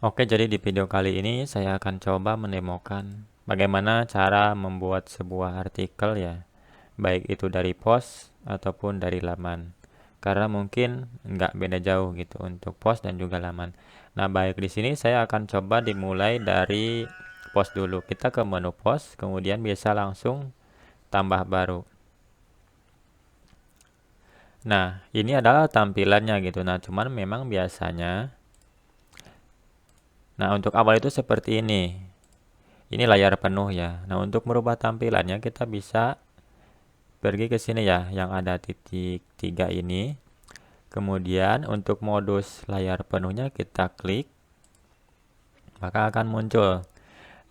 Oke, jadi di video kali ini saya akan coba mendemokan bagaimana cara membuat sebuah artikel ya, baik itu dari post ataupun dari laman. Karena mungkin nggak beda jauh gitu untuk post dan juga laman. Nah, baik di sini saya akan coba dimulai dari post dulu. Kita ke menu post, kemudian bisa langsung tambah baru. Nah, ini adalah tampilannya gitu. Nah, cuman memang biasanya, nah untuk awal itu seperti ini. Ini layar penuh ya. Nah, untuk merubah tampilannya kita bisa pergi ke sini ya, yang ada titik 3 ini. Kemudian untuk modus layar penuhnya kita klik, maka akan muncul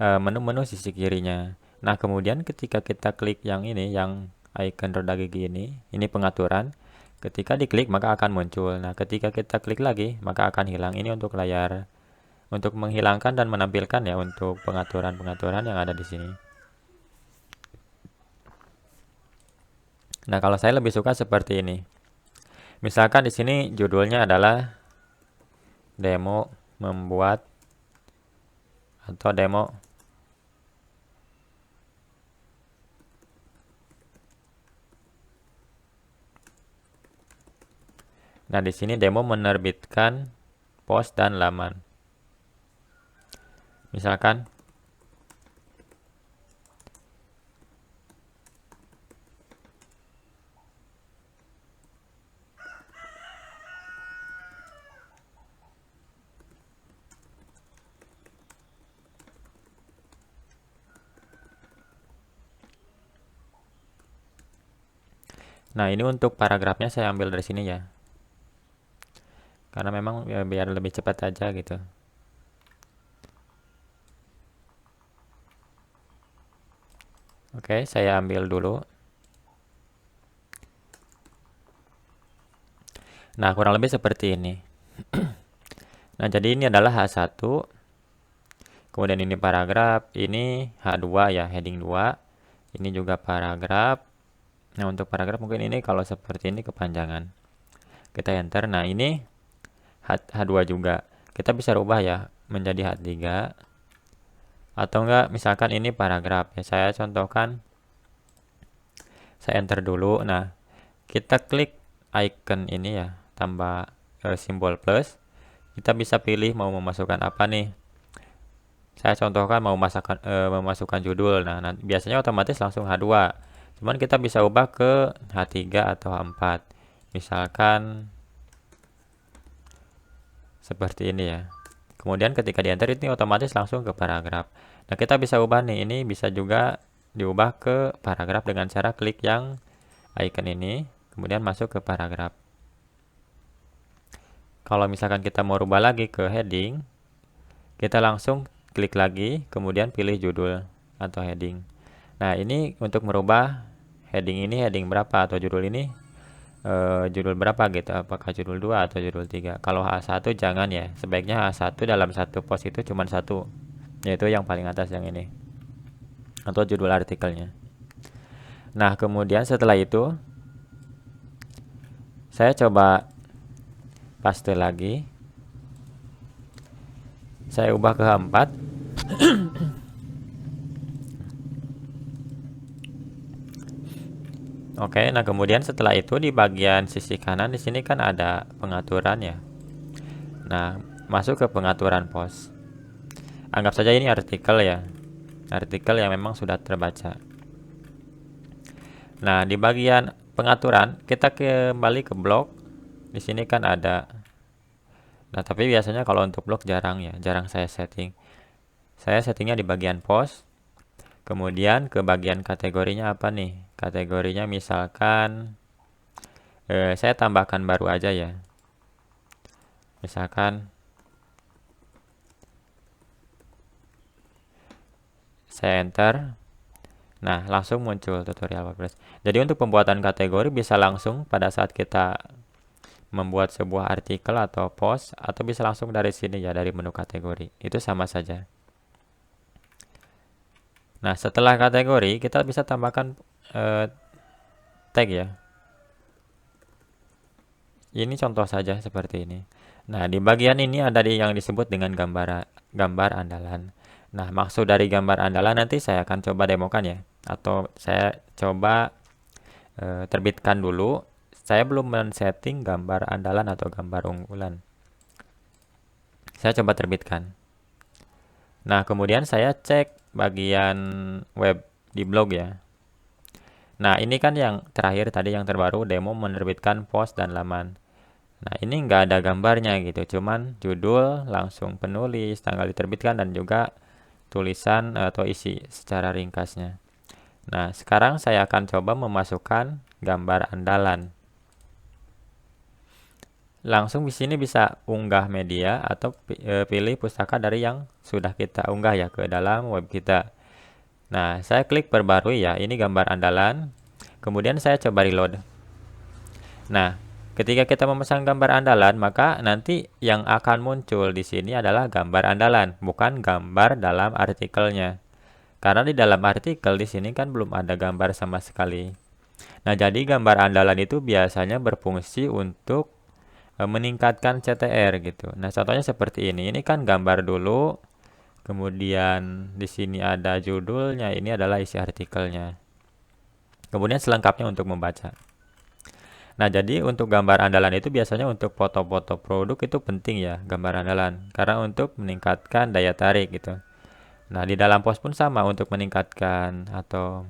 menu-menu sisi kirinya. Nah, kemudian ketika kita klik yang ini, yang icon roda gigi ini pengaturan. Ketika diklik maka akan muncul. Nah, ketika kita klik lagi, maka akan hilang. Ini untuk layar, untuk menghilangkan dan menampilkan ya untuk pengaturan-pengaturan yang ada di sini. Nah, kalau saya lebih suka seperti ini. Misalkan di sini judulnya adalah demo membuat atau demo. Nah, di sini demo menerbitkan post dan laman. Misalkan, nah ini untuk paragrafnya saya ambil dari sini ya. Karena memang ya, biar lebih cepat aja gitu. Oke, saya ambil dulu. Nah, kurang lebih seperti ini. Nah, jadi ini adalah H1. Kemudian ini paragraf, ini H2 ya, heading 2. Ini juga paragraf. Nah, untuk paragraf mungkin ini kalau seperti ini kepanjangan. Kita enter. Nah, ini H2 juga. Kita bisa rubah ya menjadi H3. Atau enggak, misalkan ini paragraf ya. Saya contohkan, saya enter dulu. Nah, kita klik icon ini ya, tambah simbol plus. Kita bisa pilih mau memasukkan apa nih. Saya contohkan mau memasukkan judul. Nah, biasanya otomatis langsung H2. Cuman kita bisa ubah ke H3 atau H4. Misalkan seperti ini ya. Kemudian ketika di enter ini otomatis langsung ke paragraf. Nah, kita bisa ubah nih. Ini bisa juga diubah ke paragraf dengan cara klik yang icon ini, kemudian masuk ke paragraf. Kalau misalkan kita mau rubah lagi ke heading, kita langsung klik lagi, kemudian pilih judul atau heading. Nah, ini untuk merubah heading ini heading berapa atau judul ini judul berapa gitu, apakah judul 2 atau judul 3. Kalau H1 jangan ya, sebaiknya H1 dalam satu post itu cuma satu, yaitu yang paling atas yang ini, atau judul artikelnya. Nah, kemudian setelah itu saya coba paste lagi, saya ubah ke H4. Oke, nah kemudian setelah itu di bagian sisi kanan di sini kan ada pengaturan ya. Nah, masuk ke pengaturan post. Anggap saja ini artikel ya. Artikel yang memang sudah terbaca. Nah, di bagian pengaturan kita kembali ke blog. Di sini kan ada. Nah, tapi biasanya kalau untuk blog jarang ya, jarang saya setting. Saya settingnya di bagian post. Kemudian ke bagian kategorinya apa nih? Kategorinya misalkan saya tambahkan baru aja ya. Misalkan saya enter. Nah, langsung muncul tutorial WordPress. Jadi untuk pembuatan kategori bisa langsung pada saat kita membuat sebuah artikel atau post, atau bisa langsung dari sini ya, dari menu kategori. Itu sama saja. Nah, setelah kategori kita bisa tambahkan tag ya. Ini contoh saja seperti ini. Nah, di bagian ini ada yang disebut dengan gambar andalan. Nah, maksud dari gambar andalan nanti saya akan coba demokan ya, atau saya coba terbitkan dulu. Saya belum men-setting gambar andalan atau gambar unggulan. Saya coba terbitkan. Nah, kemudian saya cek bagian web di blog ya. Nah, ini kan yang terakhir tadi yang terbaru, demo menerbitkan post dan laman. Nah, ini nggak ada gambarnya gitu, cuman judul, langsung penulis, tanggal diterbitkan, dan juga tulisan atau isi secara ringkasnya. Nah, sekarang saya akan coba memasukkan gambar andalan. Langsung di sini bisa unggah media atau pilih pustaka dari yang sudah kita unggah ya ke dalam web kita. Nah, saya klik perbarui ya, ini gambar andalan. Kemudian saya coba reload. Nah, ketika kita memasang gambar andalan, maka nanti yang akan muncul di sini adalah gambar andalan, bukan gambar dalam artikelnya. Karena di dalam artikel di sini kan belum ada gambar sama sekali. Nah, jadi gambar andalan itu biasanya berfungsi untuk meningkatkan CTR gitu. Nah, contohnya seperti ini. Ini kan gambar dulu, kemudian di sini ada judulnya, ini adalah isi artikelnya. Kemudian selengkapnya untuk membaca. Nah, jadi untuk gambar andalan itu biasanya untuk foto-foto produk itu penting ya, gambar andalan. Karena untuk meningkatkan daya tarik gitu. Nah, di dalam post pun sama untuk meningkatkan atau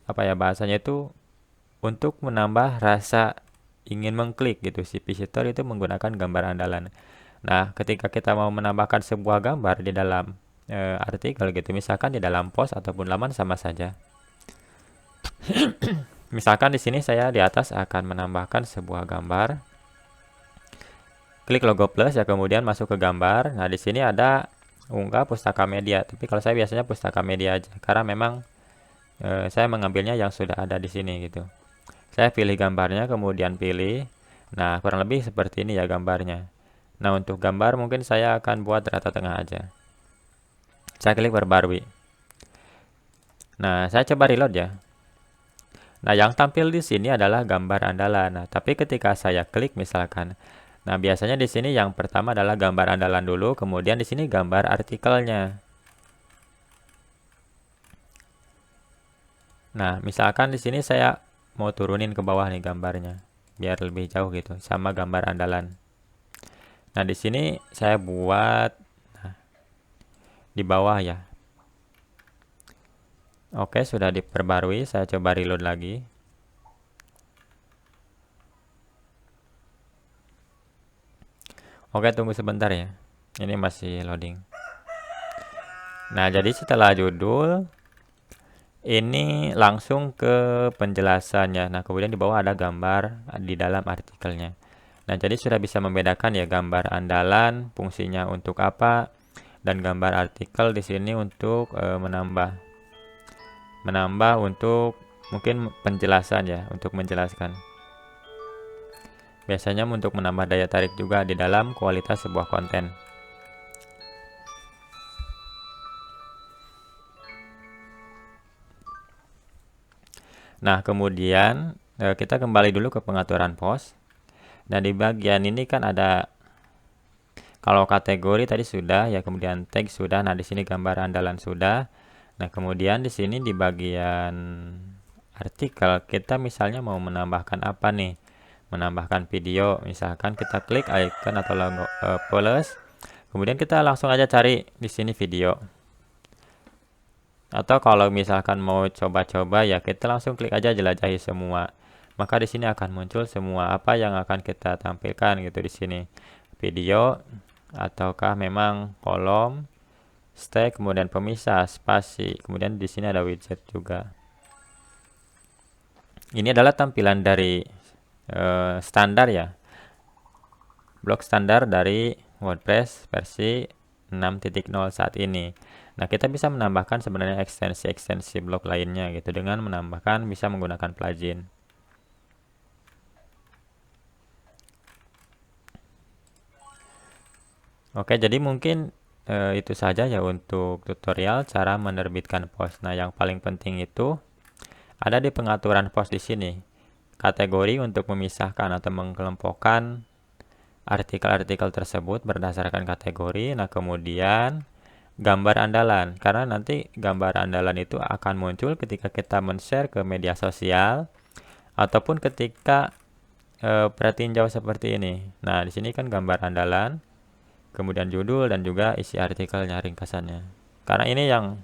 apa ya bahasanya itu untuk menambah rasa ingin mengklik gitu. Si visitor itu menggunakan gambar andalan. Nah, ketika kita mau menambahkan sebuah gambar di dalam artikel gitu, misalkan di dalam post ataupun laman sama saja. Misalkan di sini saya di atas akan menambahkan sebuah gambar. Klik logo plus ya, kemudian masuk ke gambar. Nah, di sini ada unggah pustaka media. Tapi kalau saya biasanya pustaka media aja, karena memang saya mengambilnya yang sudah ada di sini gitu. Saya pilih gambarnya, kemudian pilih. Nah, kurang lebih seperti ini ya gambarnya. Nah, untuk gambar mungkin saya akan buat rata tengah aja. Saya klik perbarui. Nah, saya coba reload ya. Nah, yang tampil di sini adalah gambar andalan. Nah, tapi ketika saya klik misalkan, nah biasanya di sini yang pertama adalah gambar andalan dulu, kemudian di sini gambar artikelnya. Nah, misalkan di sini saya mau turunin ke bawah nih gambarnya, biar lebih jauh gitu, sama gambar andalan. Nah, di sini saya buat nah, di bawah ya. Oke, sudah diperbarui. Saya coba reload lagi. Oke, tunggu sebentar ya. Ini masih loading. Nah, jadi setelah judul, ini langsung ke penjelasannya. Nah, kemudian di bawah ada gambar di dalam artikelnya. Nah, jadi sudah bisa membedakan ya gambar andalan fungsinya untuk apa dan gambar artikel di sini untuk menambah untuk mungkin penjelasan ya, untuk menjelaskan. Biasanya untuk menambah daya tarik juga di dalam kualitas sebuah konten. Nah, kemudian kita kembali dulu ke pengaturan post. Nah, di bagian ini kan ada kalau kategori tadi sudah ya, kemudian tag sudah. Nah, di sini gambar andalan sudah. Nah, kemudian di sini di bagian artikel kita misalnya mau menambahkan apa nih? Menambahkan video, misalkan kita klik icon atau logo plus. Kemudian kita langsung aja cari di sini video. Atau kalau misalkan mau coba-coba ya kita langsung klik aja jelajahi semua. Maka di sini akan muncul semua apa yang akan kita tampilkan gitu di sini. Video ataukah memang kolom, stack, kemudian pemisah, spasi. Kemudian di sini ada widget juga. Ini adalah tampilan dari standar ya. Blok standar dari WordPress versi 6.0 saat ini. Nah, kita bisa menambahkan sebenarnya ekstensi-ekstensi blok lainnya gitu dengan menambahkan bisa menggunakan plugin. Oke, jadi mungkin itu saja ya untuk tutorial cara menerbitkan post. Nah, yang paling penting itu ada di pengaturan post di sini. Kategori untuk memisahkan atau mengelompokkan artikel-artikel tersebut berdasarkan kategori. Nah, kemudian gambar andalan, karena nanti gambar andalan itu akan muncul ketika kita men-share ke media sosial ataupun ketika pretinjau seperti ini. Nah, di sini kan gambar andalan, kemudian judul dan juga isi artikelnya, ringkasannya. Karena ini yang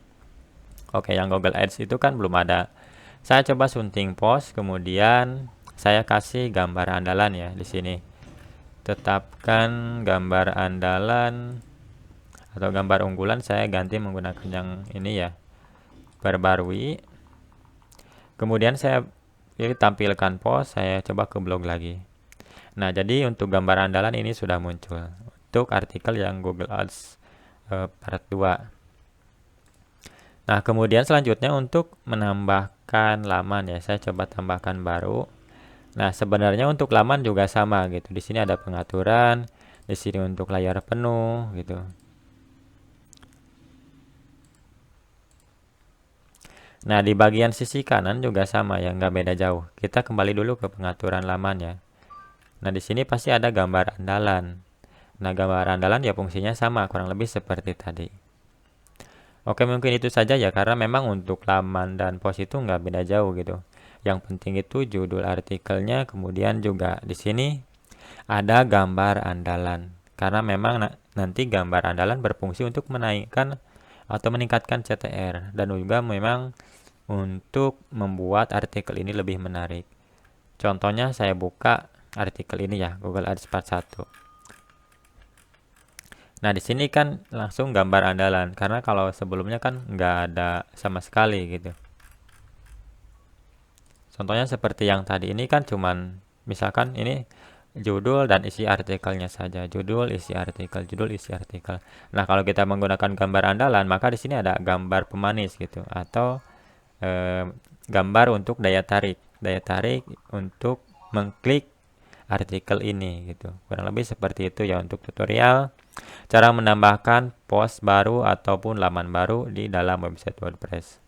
yang Google Ads itu kan belum ada. Saya coba sunting post, kemudian saya kasih gambar andalan ya di sini. Tetapkan gambar andalan atau gambar unggulan, saya ganti menggunakan yang ini ya, perbarui. Kemudian saya pilih tampilkan post, saya coba ke blog lagi. Nah, jadi untuk gambar andalan ini sudah muncul untuk artikel yang Google Ads part 2. Nah, kemudian selanjutnya untuk menambahkan laman ya, saya coba tambahkan baru. Nah, sebenarnya untuk laman juga sama gitu. Di sini ada pengaturan, di sini untuk layar penuh gitu. Nah, di bagian sisi kanan juga sama ya, nggak beda jauh. Kita kembali dulu ke pengaturan laman ya. Nah, di sini pasti ada gambar andalan. Nah, gambar andalan ya fungsinya sama, kurang lebih seperti tadi. Oke, mungkin itu saja ya, karena memang untuk laman dan post itu nggak beda jauh gitu. Yang penting itu judul artikelnya, kemudian juga di sini ada gambar andalan. Karena memang nanti gambar andalan berfungsi untuk menaikkan atau meningkatkan CTR, dan juga memang untuk membuat artikel ini lebih menarik. Contohnya saya buka artikel ini ya, Google Ads part 1. Nah, di sini kan langsung gambar andalan, karena kalau sebelumnya kan nggak ada sama sekali gitu. Contohnya seperti yang tadi ini kan cuman misalkan ini judul dan isi artikelnya saja, judul, isi artikel, judul, isi artikel. Nah, kalau kita menggunakan gambar andalan, maka di sini ada gambar pemanis gitu, atau gambar untuk daya tarik untuk mengklik artikel ini gitu. Kurang lebih seperti itu ya untuk tutorial cara menambahkan post baru ataupun laman baru di dalam website WordPress.